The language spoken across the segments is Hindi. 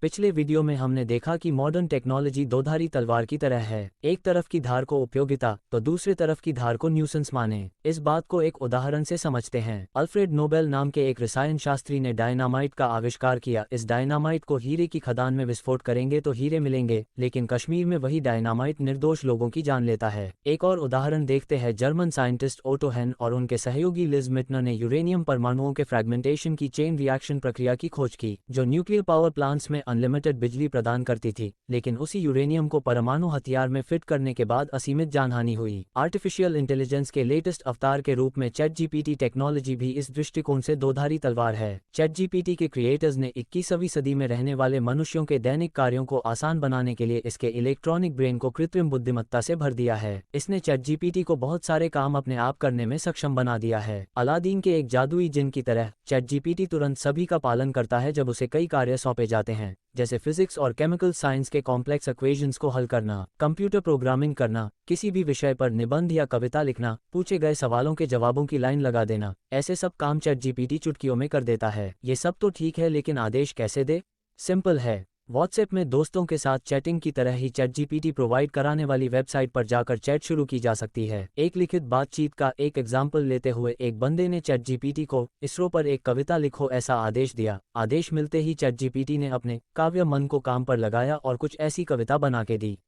पिछले वीडियो में हमने देखा कि मॉडर्न टेक्नोलॉजी दोधारी तलवार की तरह है। एक तरफ की धार को उपयोगिता तो दूसरी तरफ की धार को न्यूसेंस माने। इस बात को एक उदाहरण से समझते हैं। अल्फ्रेड नोबेल नाम के एक रसायन शास्त्री ने डायनामाइट का आविष्कार किया। इस डायनामाइट को हीरे की खदान में विस्फोट करेंगे तो हीरे मिलेंगे, लेकिन कश्मीर में वही डायनामाइट निर्दोष लोगों की जान लेता है। एक और उदाहरण देखते हैं। जर्मन साइंटिस्ट ओटो हेन और उनके सहयोगी लिज मिटनर ने यूरेनियम परमाणुओं के फ्रैगमेंटेशन की चेन रिएक्शन प्रक्रिया की खोज की, जो न्यूक्लियर पावर प्लांट्स में अनलिमिटेड बिजली प्रदान करती थी, लेकिन उसी यूरेनियम को परमाणु हथियार में फिट करने के बाद असीमित जानहानि हुई। आर्टिफिशियल इंटेलिजेंस के लेटेस्ट अवतार के रूप में चैट जीपीटी टेक्नोलॉजी भी इस दृष्टिकोण से दोधारी तलवार है। चैट जीपीटी के क्रिएटर्स ने 21वीं सदी में रहने वाले मनुष्यों के दैनिक कार्यों को आसान बनाने के लिए इसके इलेक्ट्रॉनिक ब्रेन को कृत्रिम बुद्धिमत्ता से भर दिया है। इसने चैट जीपीटी को बहुत सारे काम अपने आप करने में सक्षम बना दिया है। अलादीन के एक जादुई जिन की तरह चैट जीपीटी तुरंत सभी का पालन करता है जब उसे कई कार्य सौंपे जाते हैं, जैसे फिजिक्स और केमिकल साइंस के कॉम्प्लेक्स इक्वेशंस को हल करना, कंप्यूटर प्रोग्रामिंग करना, किसी भी विषय पर निबंध या कविता लिखना, पूछे गए सवालों के जवाबों की लाइन लगा देना। ऐसे सब काम चैट जीपीटी चुटकियों में कर देता है। ये सब तो ठीक है, लेकिन आदेश कैसे दे? सिंपल है। व्हाट्सएप में दोस्तों के साथ चैटिंग की तरह ही चैट जीपीटी प्रोवाइड कराने वाली वेबसाइट पर जाकर चैट शुरू की जा सकती है। एक लिखित बातचीत का एक एग्जाम्पल लेते हुए एक बंदे ने चैट जीपीटी को इसरो पर एक कविता लिखो ऐसा आदेश दिया। आदेश मिलते ही चैट जीपीटी ने अपने काव्य मन को काम पर लगाया और कुछ ऐसी कविता बना के दी।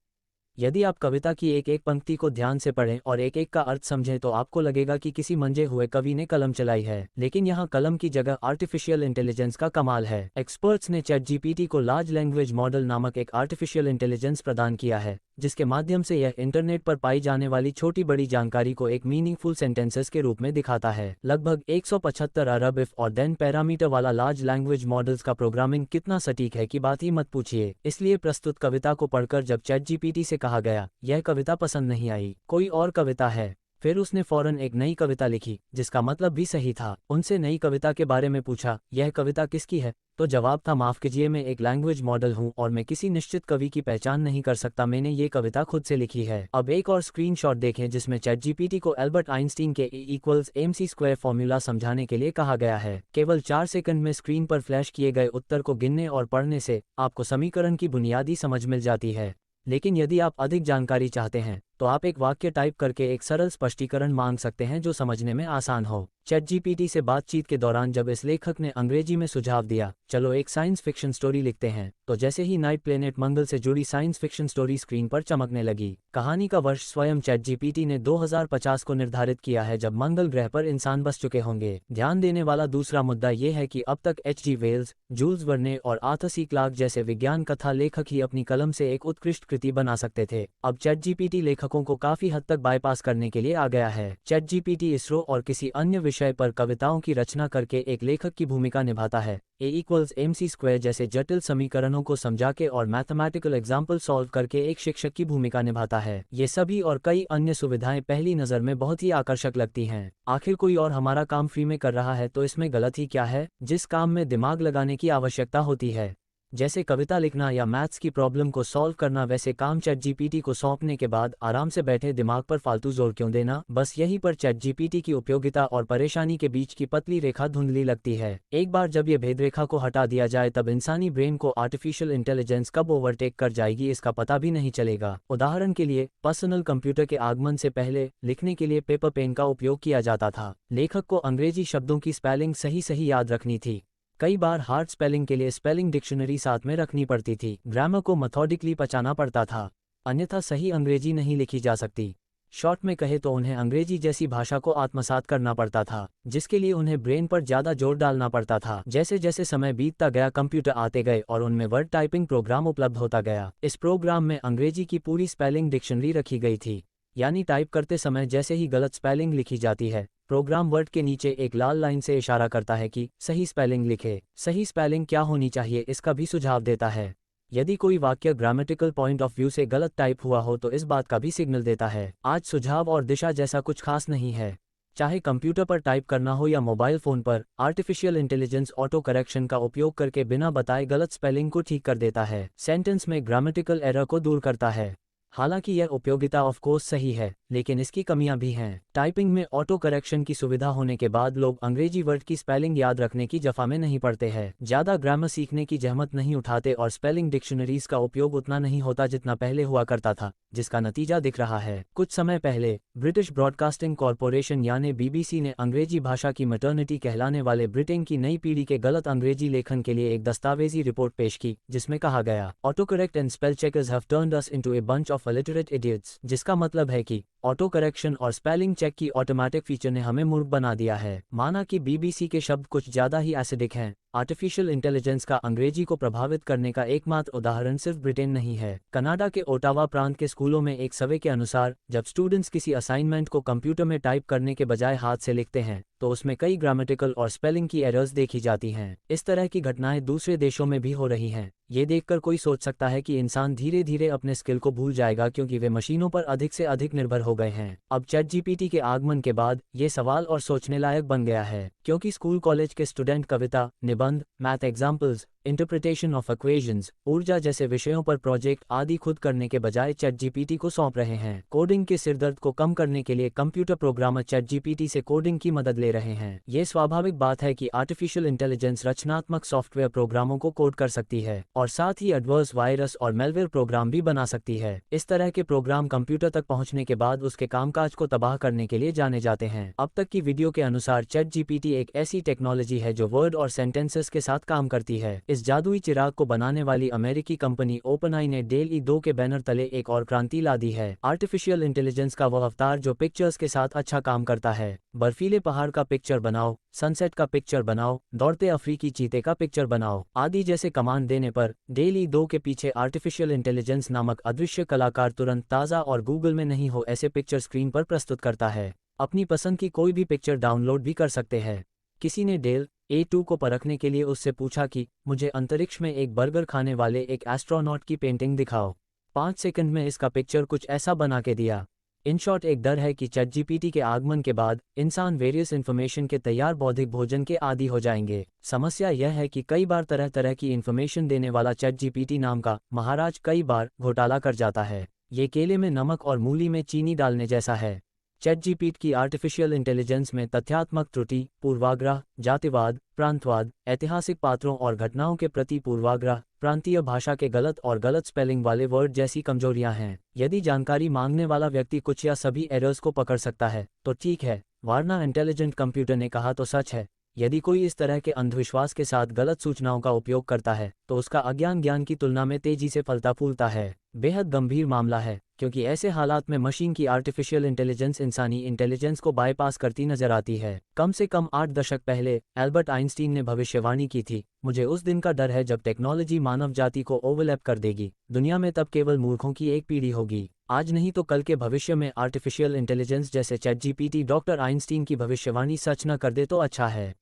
यदि आप कविता की एक एक पंक्ति को ध्यान से पढ़ें और एक एक का अर्थ समझें तो आपको लगेगा कि किसी मंजे हुए कवि ने कलम चलाई है, लेकिन यहाँ कलम की जगह आर्टिफिशियल इंटेलिजेंस का कमाल है। एक्सपर्ट्स ने चैट जीपीटी को लार्ज लैंग्वेज मॉडल नामक एक आर्टिफिशियल इंटेलिजेंस प्रदान किया है, जिसके माध्यम से यह इंटरनेट पर पाई जाने वाली छोटी बड़ी जानकारी को एक मीनिंगफुल सेंटेंसेस के रूप में दिखाता है। लगभग 175 अरब इफ और देन पैरामीटर वाला लार्ज लैंग्वेज मॉडल्स का प्रोग्रामिंग कितना सटीक है कि बात ही मत पूछिए। इसलिए प्रस्तुत कविता को पढ़कर जब चैट जीपीटी से कहा गया यह कविता पसंद नहीं आई, कोई और कविता है, फिर उसने फौरन एक नई कविता लिखी जिसका मतलब भी सही था। उनसे नई कविता के बारे में पूछा, यह कविता किसकी है? तो जवाब था, माफ कीजिए, मैं एक लैंग्वेज मॉडल हूं और मैं किसी निश्चित कवि की पहचान नहीं कर सकता, मैंने ये कविता खुद से लिखी है। अब एक और स्क्रीनशॉट देखें जिसमें चैट जीपीटी को एल्बर्ट आइंस्टीन के E=mc² फॉर्मूला समझाने के लिए कहा गया है। केवल 4 सेकंड में स्क्रीन पर फ्लैश किए गए उत्तर को गिनने और पढ़ने से आपको समीकरण की बुनियादी समझ मिल जाती है। लेकिन यदि आप अधिक जानकारी चाहते हैं तो आप एक वाक्य टाइप करके एक सरल स्पष्टीकरण मांग सकते हैं जो समझने में आसान हो। चैट जीपीटी से बातचीत के दौरान जब इस लेखक ने अंग्रेजी में सुझाव दिया, चलो एक साइंस फिक्शन स्टोरी लिखते हैं, तो जैसे ही नाइट प्लेनेट मंगल से जुड़ी साइंस फिक्शन स्टोरी स्क्रीन पर चमकने लगी। कहानी का वर्ष स्वयं चैट जीपीटी ने 2050 को निर्धारित किया है, जब मंगल ग्रह पर इंसान बस चुके होंगे। ध्यान देने वाला दूसरा मुद्दा यह है कि अब तक H.G. वेल्स, जूल्स वर्ने और आर्थर सी क्लार्क जैसे विज्ञान कथा लेखक ही अपनी कलम से एक उत्कृष्ट कृति बना सकते थे। अब चैट जीपीटी लेखकों को काफी हद तक बाईपास करने के लिए आ गया है। चैट जीपीटी इसरो और किसी अन्य विषय पर कविताओं की रचना करके एक लेखक की भूमिका निभाता है। A=mc² जैसे जटिल समीकरणों को समझा के और मैथमेटिकल एग्जाम्पल सॉल्व करके एक शिक्षक की भूमिका निभाता है। ये सभी और कई अन्य सुविधाएं पहली नज़र में बहुत ही आकर्षक लगती हैं। आखिर कोई और हमारा काम फ्री में कर रहा है तो इसमें गलत ही क्या है? जिस काम में दिमाग लगाने की आवश्यकता होती है, जैसे कविता लिखना या मैथ्स की प्रॉब्लम को सॉल्व करना, वैसे काम चैट जीपीटी को सौंपने के बाद आराम से बैठे दिमाग पर फालतू जोर क्यों देना? बस यहीं पर चैट जीपीटी की उपयोगिता और परेशानी के बीच की पतली रेखा धुंधली लगती है। एक बार जब ये भेदरेखा को हटा दिया जाए तब इंसानी ब्रेन को आर्टिफिशियल इंटेलिजेंस कब ओवरटेक कर जाएगी इसका पता भी नहीं चलेगा। उदाहरण के लिए, पर्सनल कंप्यूटर के आगमन से पहले लिखने के लिए पेपर पेन का उपयोग किया जाता था। लेखक को अंग्रेजी शब्दों की स्पेलिंग सही याद रखनी थी। कई बार हार्ड स्पेलिंग के लिए स्पेलिंग डिक्शनरी साथ में रखनी पड़ती थी। ग्रामर को मेथोडिकली पचाना पड़ता था, अन्यथा सही अंग्रेजी नहीं लिखी जा सकती। शॉर्ट में कहे तो उन्हें अंग्रेजी जैसी भाषा को आत्मसात करना पड़ता था, जिसके लिए उन्हें ब्रेन पर ज़्यादा जोर डालना पड़ता था। जैसे जैसे समय बीतता गया, कंप्यूटर आते गए और उनमें वर्ड टाइपिंग प्रोग्राम उपलब्ध होता गया। इस प्रोग्राम में अंग्रेजी की पूरी स्पेलिंग डिक्शनरी रखी गई थी, यानी टाइप करते समय जैसे ही गलत स्पेलिंग लिखी जाती है, प्रोग्राम वर्ड के नीचे एक लाल लाइन से इशारा करता है कि सही स्पेलिंग लिखे। सही स्पेलिंग क्या होनी चाहिए इसका भी सुझाव देता है। यदि कोई वाक्य ग्रामेटिकल पॉइंट ऑफ व्यू से गलत टाइप हुआ हो तो इस बात का भी सिग्नल देता है। आज सुझाव और दिशा जैसा कुछ खास नहीं है। चाहे कंप्यूटर पर टाइप करना हो या मोबाइल फोन पर, आर्टिफिशियल इंटेलिजेंस ऑटो करेक्शन का उपयोग करके बिना बताए गलत स्पेलिंग को ठीक कर देता है। सेंटेंस में ग्रामेटिकल एरर को दूर करता है। हालांकि यह उपयोगिता ऑफ कोर्स सही है, लेकिन इसकी कमियां भी हैं। टाइपिंग में ऑटो करेक्शन की सुविधा होने के बाद लोग अंग्रेजी वर्ड की स्पेलिंग याद रखने की जफा में नहीं पड़ते हैं, ज़्यादा ग्रामर सीखने की जहमत नहीं उठाते और स्पेलिंग डिक्शनरीज का उपयोग उतना नहीं होता जितना पहले हुआ करता था, जिसका नतीजा दिख रहा है। कुछ समय पहले ब्रिटिश ब्रॉडकास्टिंग कॉरपोरेशन यानी बीबीसी ने अंग्रेजी भाषा की मैटर्निटी कहलाने वाले ब्रिटेन की नई पीढ़ी के गलत अंग्रेजी लेखन के लिए एक दस्तावेजी रिपोर्ट पेश की, जिसमें कहा गया, auto correct and spell checkers have turned us into a bunch of illiterate idiots, जिसका मतलब है कि ऑटो करेक्शन और स्पेलिंग चेक की ऑटोमेटिक फीचर ने हमें मूर्ख बना दिया है। माना कि बीबीसी के शब्द कुछ ज्यादा ही एसिडिक हैं। आर्टिफिशियल इंटेलिजेंस का अंग्रेजी को प्रभावित करने का एकमात्र उदाहरण सिर्फ ब्रिटेन नहीं है। कनाडा के ओटावा प्रांत के स्कूलों में एक सर्वे के अनुसार जब स्टूडेंट्स किसी असाइनमेंट को कंप्यूटर में टाइप करने के बजाय हाथ से लिखते हैं तो उसमें कई ग्रामेटिकल और स्पेलिंग की एरर्स देखी जाती हैं। इस तरह की घटनाएं दूसरे देशों में भी हो रही हैं। ये देखकर कोई सोच सकता है कि इंसान धीरे धीरे अपने स्किल को भूल जाएगा क्योंकि वे मशीनों पर अधिक से अधिक निर्भर हो गए हैं। अब चैटजीपीटी के आगमन के बाद ये सवाल और सोचने लायक बन गया है, क्योंकि स्कूल कॉलेज के स्टूडेंट कविता, निबंध, math examples, interpretation of equations, ऊर्जा जैसे विषयों पर प्रोजेक्ट आदि खुद करने के बजाय चैटजीपीटी को सौंप रहे हैं। कोडिंग के सिरदर्द को कम करने के लिए कंप्यूटर प्रोग्रामर चैटजीपीटी से कोडिंग की मदद ले रहे हैं। ये स्वाभाविक बात है कि आर्टिफिशियल इंटेलिजेंस रचनात्मक सॉफ्टवेयर प्रोग्रामों को कोड कर सकती है और साथ ही एडवर्स वायरस और मेलवेयर प्रोग्राम भी बना सकती है। इस तरह के प्रोग्राम कंप्यूटर तक पहुंचने के बाद उसके कामकाज को तबाह करने के लिए जाने जाते हैं। अब तक की वीडियो के अनुसार चैटजीपीटी एक ऐसी टेक्नोलॉजी है जो वर्ड और सेंटेंसेस के साथ काम करती है। इस जादुई चिराग को बनाने वाली अमेरिकी कंपनी ओपनआई ने DALL-E 2 के बैनर तले एक और क्रांति ला दी है। आर्टिफिशियल इंटेलिजेंस का वह अवतार जो पिक्चर्स के साथ अच्छा काम करता है। बर्फीले पहाड़ का पिक्चर बनाओ, सनसेट का पिक्चर बनाओ, दौड़ते अफ्रीकी चीते का पिक्चर बनाओ आदि जैसे कमांड देने पर DALL-E 2 के पीछे आर्टिफिशियल इंटेलिजेंस नामक अदृश्य कलाकार तुरंत ताज़ा और गूगल में नहीं हो ऐसे पिक्चर स्क्रीन पर प्रस्तुत करता है। अपनी पसंद की कोई भी पिक्चर डाउनलोड भी कर सकते हैं। किसी ने DALL-E 2 को परखने के लिए उससे पूछा कि मुझे अंतरिक्ष में एक बर्गर खाने वाले एक एस्ट्रोनॉट की पेंटिंग दिखाओ। 5 सेकंड में इसका पिक्चर कुछ ऐसा बना के दिया। इन शॉर्ट, एक डर है कि चैटजीपीटी के आगमन के बाद इंसान वेरियस इन्फॉर्मेशन के तैयार बौद्धिक भोजन के आदी हो जाएंगे। समस्या यह है कि कई बार तरह तरह की इन्फॉर्मेशन देने वाला चैटजीपीटी नाम का महाराज कई बार घोटाला कर जाता है। ये केले में नमक और मूली में चीनी डालने जैसा है। चैटजीपीटी की आर्टिफिशियल इंटेलिजेंस में तथ्यात्मक त्रुटि, पूर्वाग्रह, जातिवाद, प्रांतवाद, ऐतिहासिक पात्रों और घटनाओं के प्रति पूर्वाग्रह, प्रांतीय भाषा के गलत और गलत स्पेलिंग वाले वर्ड जैसी कमजोरियां हैं। यदि जानकारी मांगने वाला व्यक्ति कुछ या सभी एरर्स को पकड़ सकता है तो ठीक है, वरना इंटेलिजेंट कंप्यूटर ने कहा तो सच है। यदि कोई इस तरह के अंधविश्वास के साथ गलत सूचनाओं का उपयोग करता है तो उसका अज्ञान ज्ञान की तुलना में तेजी से फलता फूलता है। बेहद गंभीर मामला है, क्योंकि ऐसे हालात में मशीन की आर्टिफिशियल इंटेलिजेंस इंसानी इंटेलिजेंस को बाईपास करती नजर आती है। कम से कम 8 दशक पहले एल्बर्ट आइंस्टीन ने भविष्यवाणी की थी, मुझे उस दिन का डर है जब टेक्नोलॉजी मानव जाति को ओवरलैप कर देगी। दुनिया में तब केवल मूर्खों की एक पीढ़ी होगी। आज नहीं तो कल के भविष्य में आर्टिफिशियल इंटेलिजेंस जैसे चैटजीपीटी डॉक्टर आइंस्टीन की भविष्यवाणी सच न कर दे तो अच्छा है।